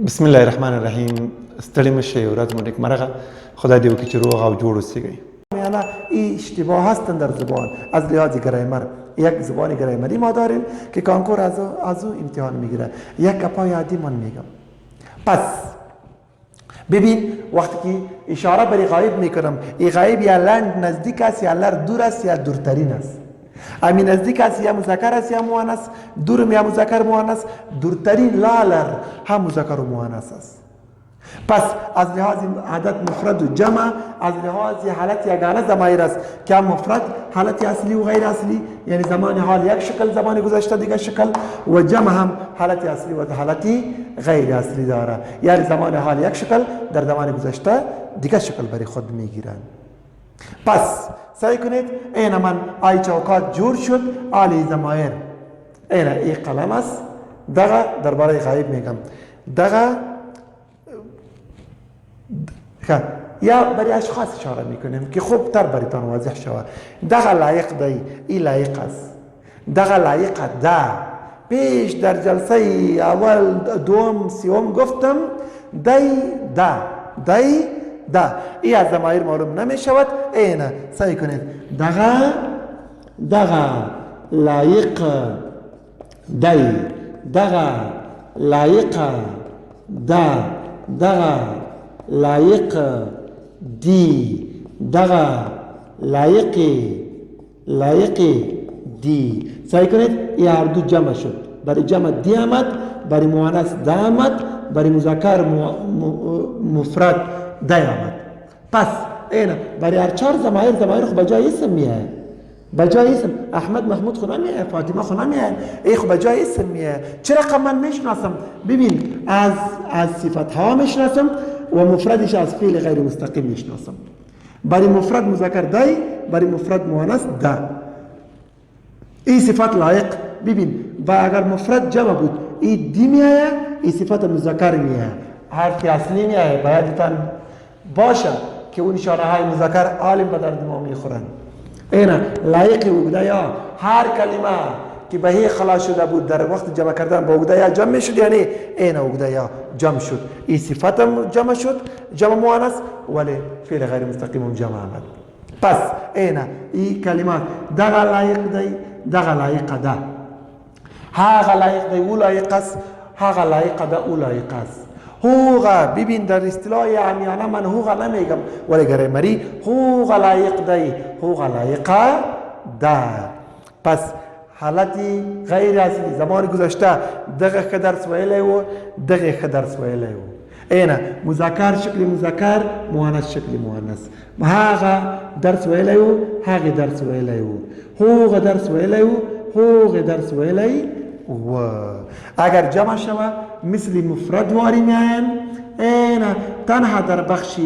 بسم الله الرحمن الرحیم. ستړي مشه ورځ مو نیکمرغه. خدا دې وکړي چې روغ او جوړ اوسئ. یعنی این اشتباه هستند در زبان از لحاظ گرامر. یک زبان گرامری ما داریم که کانکور از او امتحان میگیره. یک گپای عادی من میگم. پس ببین وقتی که اشاره بر غایب میکنم، این غایب یا لند نزدیک است یا لر دور است یا دورترین است. امی نزدیک است یا مذکر است یا مؤنث، دورم یا مذکر مؤنث، دورترین لالر هم مذکر و مؤنث است. پس از لحاظ عدد مفرد و جمع، از لحاظ حالت یگانه ضمایر است که هم مفرد حالت اصلی و غیر اصلی، یعنی زمان حال یک شکل، زمان گذشته دیگه شکل، و جمع هم حالت اصلی و حالت غیر اصلی داره، یعنی زمان حال یک شکل در زمان گذشته دیگه شکل برای خود میگیرند. پس سعی کنید این من آی چوکات جور شد آلی ضمایر. این قلم است، دغه درباره غایب میگم. دغه یا برای اشخاص اشاره میکنیم که خوب تر برایتان واضح شود. دغه لایق دی، این لایق است. دغه لایق ده. پیش در جلسه اول دوم سیوم گفتم دی ده، دی ده. این از ضمایر معلوم نمی شود. این سعی کنید دغه لایق دی، دغه لایق ده، دغه لایق دی، دغه لایق دی. سعی کنید این هر دو جمع شد. برای جمع دی آمد، برای مؤنث ده آمد، برای مذکر مفرد ده آمد. پس این برای هر چهار ضمایر خو بجای اسم میه. بجای اسم احمد محمود خو نمیه، فاطمه خو نمیه، ای خو بجای اسم میه. چه رقم من میشناسم؟ ببین از صفت ها میشناسم و مفردش از فعل غیر مستقیم میشناسم. برای مفرد مذکر دای، برای مفرد مؤنث ده. این صفت لایق. ببین و اگر مفرد جمع بود این دی میایه، این صفت مذکر میایه، حرف اصلی میایه. بایدتان باشه که اون اشاره های مذکر عالم به درد ما میخورن. اینا لایق اوگده یا هر کلمه که به هی خلاص شده بود در وقت جمع کردن با اوگده یا جمع شد، یعنی اینا اوگده یا جمع شد. این صفت جمع شد، جمع مؤنث، ولی فعل غیر مستقیم جمع آمد. پس اینا این کلمات دغه لایق دی، دغه لایق ده، هغه لایق دی او لایق است، هغه لایق ده او لایق است. هوغا ببین در اصطلاح عامیانه من هوغا نمیگم، ولی گرامری هوغا لایق دی، هوغا لایق ده. پس حالتی غیر اصلی زمان گذشته دغه که درس ویلی و دغه که درس ویلی و اینا مذکر شکل مذکر، مؤنث شکل مؤنث. هغه درس ویلی و هغه درس ویلی و هوغا درس ویلی و هوغا درس ویلی و اگر جمع شود مثل مفرد واری میاین. اینا تنها در بخش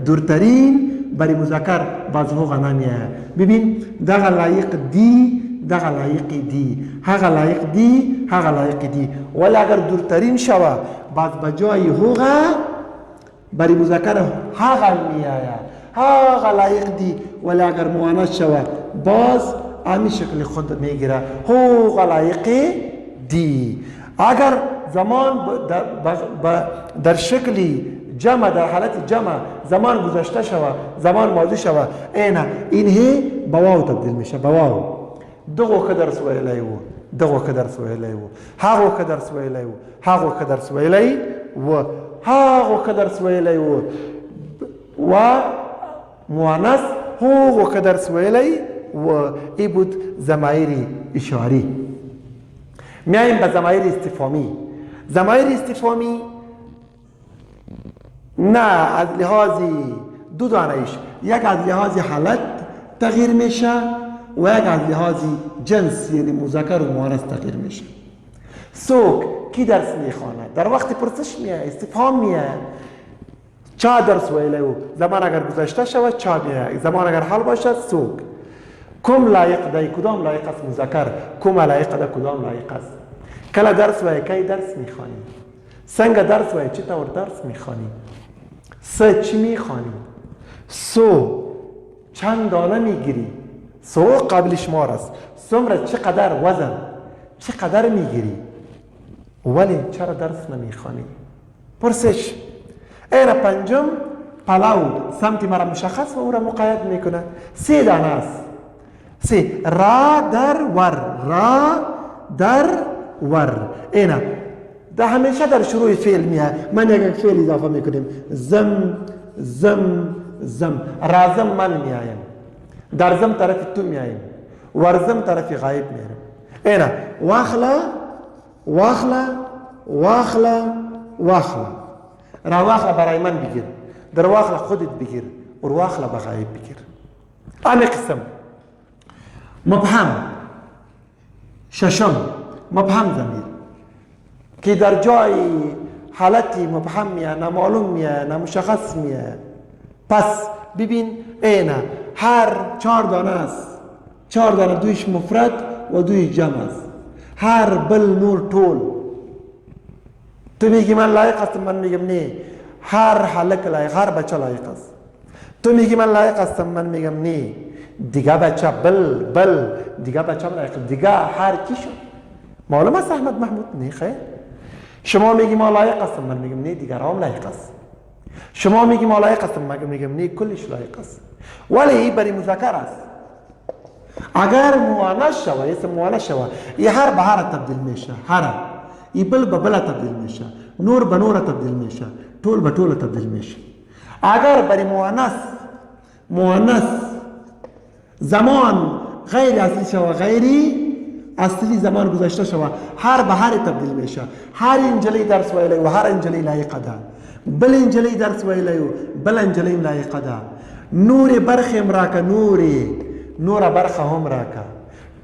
دورترین برای مذکر باز هوغا نمیه. ببین دغه لایق دی، دغه لایق دی، هغه لایق دی، هغه لایق دی. ولی اگر دورترین شود باز بجای هوغا برای مذکر هغه میایه، هغه لایق دی. ولی اگر مؤنث شود باز امی شکل خود میگیره، هوغا لایق دی. اگر زمان در شکلی جمع، در حالت جمع زمان گذشته شود، زمان ماضی شود، اینه بواو تبدیل میشه. بواو دغو که درس ویلی و دغو که درس ویلی و هاغو که درس ویلی و هاغو که درس ویلی و هاغو که درس ویلی و مؤنث هوغو که درس ویلی و ای بود ضمایر اشاری. میایم به ضمایر استفهامی. ضمایر استفهامی نه از لحاظ دو دانش، یک از لحاظ حالت تغییر میشه و یک از لحاظ جنس، یعنی مذکر و مؤنث تغییر میشه. سوک کی درس میخوانه؟ در وقت پرسش میه، استفهام میه. چا درس ویلی و زمان اگر گذشته شود چا میه، زمان اگر حال باشد سوک. کم لایق دی، کدام لایق است مذکر، کم لایق دی، کدام لایق است. کلا درس وی کی درس میخوانی، سنگ درس وی چی طور درس میخوانی، سه چی میخوانی، سو چند دانه میگیری، سو قبل شمار است، سمره چقدر وزن، چقدر میگیری. ولی چرا درس نمیخوانی؟ پرسش. این پنجم پلاو سمت مرا مشخص و او را مقید میکنه. 3 دانه است. 3 را در ور، را در ور. اینا ده همیشه در شروع فعل میاد. من یک فعل اضافه میکنیم. زم زم زم. رازم من میایم. درزم طرف تو میایم. ورزم طرف غایب میایم. اینا واخلا واخلا واخلا واخلا. را واخلا برای من بگیر. در واخلا خودت بگیر. و واخلا به غایب بگیر. آن قسم. مبهم. ششم مبهم ضمیر که در جای حالتی مبهم میاد، نامعلوم میاد، نامشخص میاد. پس ببین اینا هر 4 دانه است. 4 دانه، دویش مفرد و دویش جمع است. هر بل نور طول. تو میگی من لایق هستم، من میگم نه. هر حلق لایق، هر بچه لایق است. تو میگی من لایق هستم، من میگم نه. دیگه بچه بل دیگه بچه لایق، دیگه هر کی شد. معلوم است احمد محمود؟ نه خیر. شما میگی ما لایق هستم، من میگم نه، دیگر هم لایق است. شما میگی ما لایق هستم، من میگم نه، کلش لایق است. ولی برای مذکر است. اگر مؤنث شوه، اسم مؤنث شوه، یه هر به هر تبدیل میشه. هر ای بل به بل تبدیل میشه. نور به نور تبدیل میشه. طول به طول تبدیل میشه. اگر برای مؤنث زمان غیر اصلی شوه، غیری اصلی زمان گذاشته شوه، هر به هر تبدیل میشه. هر انجلی درس ویلی و هر انجلی لایق ده. بل انجلی درس ویلی و بل انجلی لایق ده. نور برخ امراکه نور برخ هم راکه.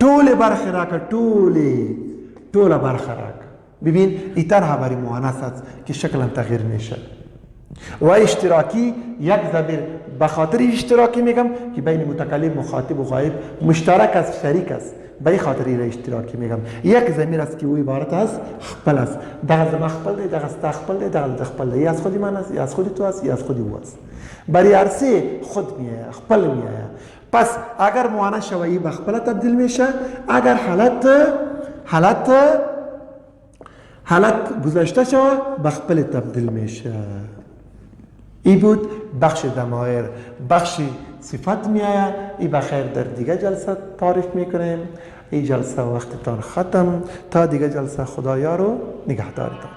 طول برخ راکه طول برخ راکه. ببین این تنها برای مؤنث است که شکلا تغییر میشه. و اشتراکی یک ضمیر به خاطر اشتراکی میگم که بین متکلم مخاطب و غایب مشترک است، شریک است. به این خاطر این اشتراکی میگم. یک ضمیر است که او عبارت است خپل است. دغه زما خپل دی، دغه ستا خپل دی، دغه خپل دی. یا از خودی من است، یا از خودی تو است، یا از خودی او است. برای عرصه خود میایه، خپل میایه. پس اگر مؤنث شوی به خپل تبدیل میشه. اگر حالت گذاشته شوه به خپل تبدیل میشه. ای بود بخش ضمایر. بخش صفت میآید. ای بخیر در دیگه جلسه تعریف میکنیم. این جلسه وقتتان ختم. تا دیگه جلسه خدایا رو نگهدارتان.